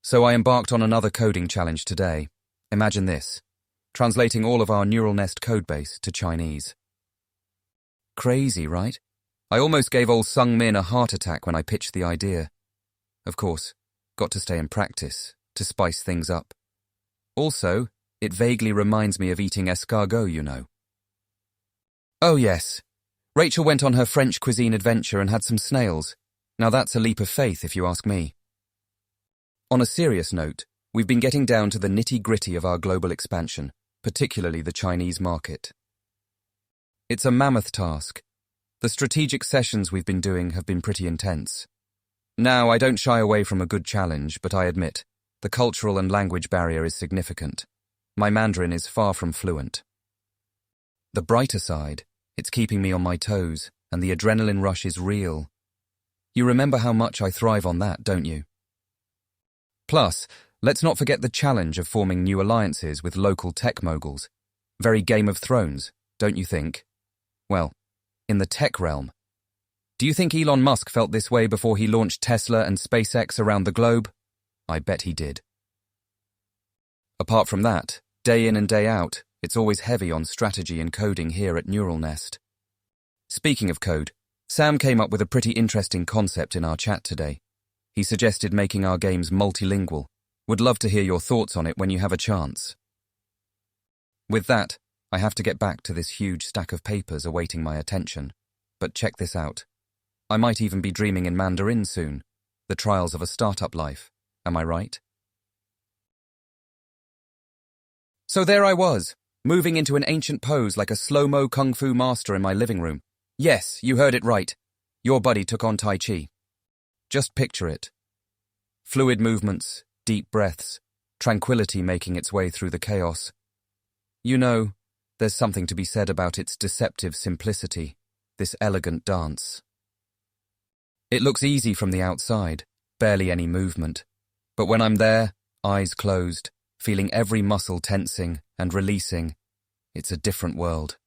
So I embarked on another coding challenge today. Imagine this, translating all of our neural nest codebase to Chinese. Crazy, right? I almost gave old Sung Min a heart attack when I pitched the idea. Of course, got to stay in practice, to spice things up. Also, it vaguely reminds me of eating escargot, you know. Oh yes, Rachel went on her French cuisine adventure and had some snails. Now that's a leap of faith, if you ask me. On a serious note, we've been getting down to the nitty-gritty of our global expansion, particularly the Chinese market. It's a mammoth task. The strategic sessions we've been doing have been pretty intense. Now, I don't shy away from a good challenge, but I admit, the cultural and language barrier is significant. My Mandarin is far from fluent. The brighter side, it's keeping me on my toes, and the adrenaline rush is real. You remember how much I thrive on that, don't you? Plus, let's not forget the challenge of forming new alliances with local tech moguls. Very Game of Thrones, don't you think? Well, in the tech realm. Do you think Elon Musk felt this way before he launched Tesla and SpaceX around the globe? I bet he did. Apart from that, day in and day out, it's always heavy on strategy and coding here at Neural Nest. Speaking of code, Sam came up with a pretty interesting concept in our chat today. He suggested making our games multilingual. Would love to hear your thoughts on it when you have a chance. With that, I have to get back to this huge stack of papers awaiting my attention. But check this out. I might even be dreaming in Mandarin soon. The trials of a startup life. Am I right? So there I was, moving into an ancient pose like a slow-mo kung fu master in my living room. Yes, you heard it right. Your buddy took on Tai Chi. Just picture it. Fluid movements, deep breaths, tranquility making its way through the chaos. You know, there's something to be said about its deceptive simplicity, this elegant dance. It looks easy from the outside, barely any movement. But when I'm there, eyes closed, feeling every muscle tensing and releasing, it's a different world.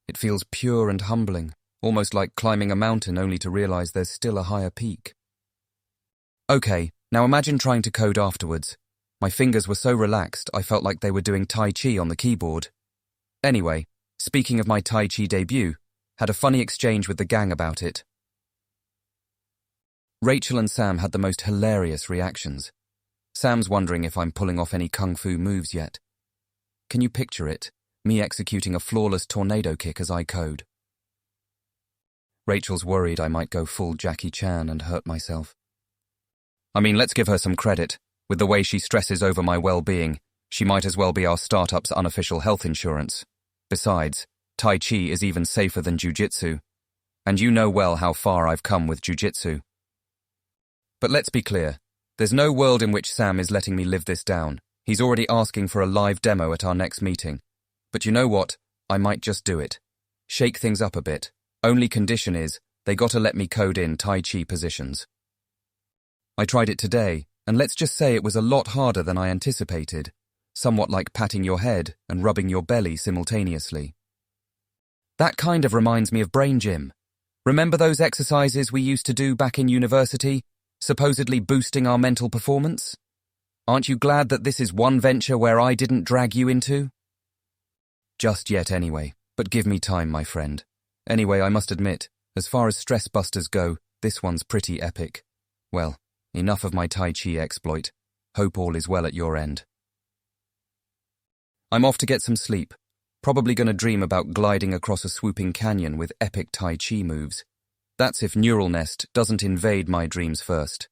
It feels pure and humbling, almost like climbing a mountain only to realize there's still a higher peak. Okay, now imagine trying to code afterwards. My fingers were so relaxed I felt like they were doing Tai Chi on the keyboard. Anyway, speaking of my Tai Chi debut, had a funny exchange with the gang about it. Rachel and Sam had the most hilarious reactions. Sam's wondering if I'm pulling off any kung fu moves yet. Can you picture it? Me executing a flawless tornado kick as I code. Rachel's worried I might go full Jackie Chan and hurt myself. I mean, let's give her some credit. With the way she stresses over my well-being, she might as well be our startup's unofficial health insurance. Besides, Tai Chi is even safer than Jiu-Jitsu. And you know well how far I've come with Jiu-Jitsu. But let's be clear, there's no world in which Sam is letting me live this down. He's already asking for a live demo at our next meeting. But you know what? I might just do it. Shake things up a bit. Only condition is, they gotta let me code in Tai Chi positions. I tried it today, and let's just say it was a lot harder than I anticipated. Somewhat like patting your head and rubbing your belly simultaneously. That kind of reminds me of Brain Gym. Remember those exercises we used to do back in university, supposedly boosting our mental performance? Aren't you glad that this is one venture where I didn't drag you into? Just yet anyway, but give me time, my friend. Anyway, I must admit, as far as stress busters go, this one's pretty epic. Well, enough of my Tai Chi exploit. Hope all is well at your end. I'm off to get some sleep. Probably gonna dream about gliding across a swooping canyon with epic Tai Chi moves. That's if Neural Nest doesn't invade my dreams first.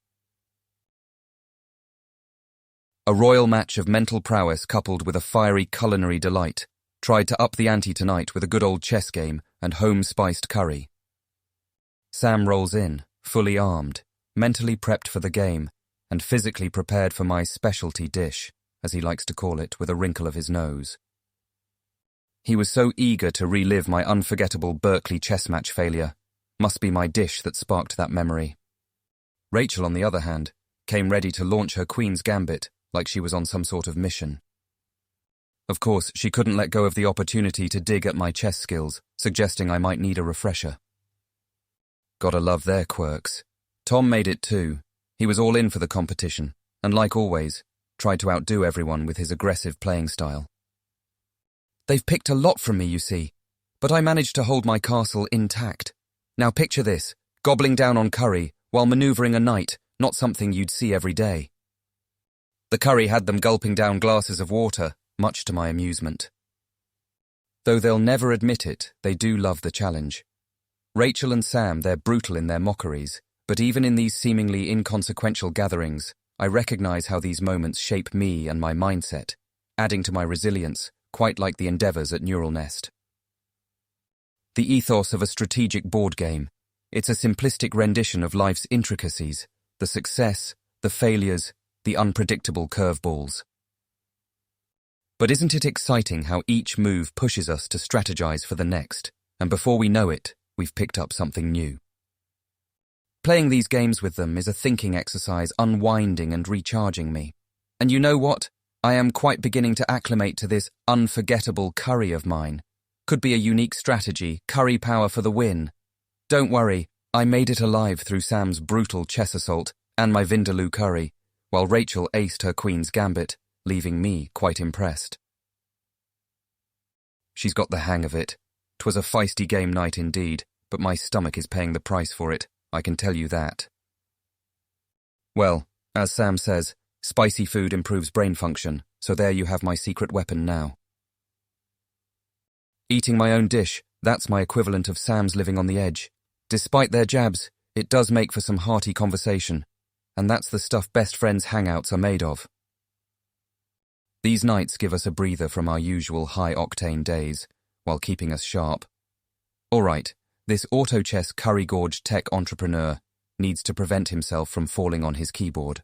A royal match of mental prowess coupled with a fiery culinary delight. Tried to up the ante tonight with a good old chess game and home-spiced curry. Sam rolls in, fully armed, mentally prepped for the game, and physically prepared for my specialty dish, as he likes to call it with a wrinkle of his nose. He was so eager to relive my unforgettable Berkeley chess match failure. Must be my dish that sparked that memory. Rachel, on the other hand, came ready to launch her Queen's Gambit like she was on some sort of mission. Of course, she couldn't let go of the opportunity to dig at my chess skills, suggesting I might need a refresher. Gotta love their quirks. Tom made it too. He was all in for the competition, and like always, tried to outdo everyone with his aggressive playing style. They've picked a lot from me, you see, but I managed to hold my castle intact. Now picture this, gobbling down on curry while manoeuvring a knight, not something you'd see every day. The curry had them gulping down glasses of water, much to my amusement. Though they'll never admit it, they do love the challenge. Rachel and Sam, they're brutal in their mockeries, but even in these seemingly inconsequential gatherings, I recognize how these moments shape me and my mindset, adding to my resilience, quite like the endeavors at Neural Nest. The ethos of a strategic board game. It's a simplistic rendition of life's intricacies, the success, the failures, the unpredictable curveballs. But isn't it exciting how each move pushes us to strategize for the next, and before we know it, we've picked up something new. Playing these games with them is a thinking exercise, unwinding and recharging me. And you know what? I am quite beginning to acclimate to this unforgettable curry of mine. Could be a unique strategy, curry power for the win. Don't worry, I made it alive through Sam's brutal chess assault and my Vindaloo curry, while Rachel aced her Queen's Gambit, leaving me quite impressed. She's got the hang of it. 'Twas a feisty game night indeed, but my stomach is paying the price for it, I can tell you that. Well, as Sam says, spicy food improves brain function, so there you have my secret weapon now. Eating my own dish, that's my equivalent of Sam's living on the edge. Despite their jabs, it does make for some hearty conversation, and that's the stuff best friends' hangouts are made of. These nights give us a breather from our usual high-octane days, while keeping us sharp. All right, this auto-chess curry-gorged tech entrepreneur needs to prevent himself from falling on his keyboard.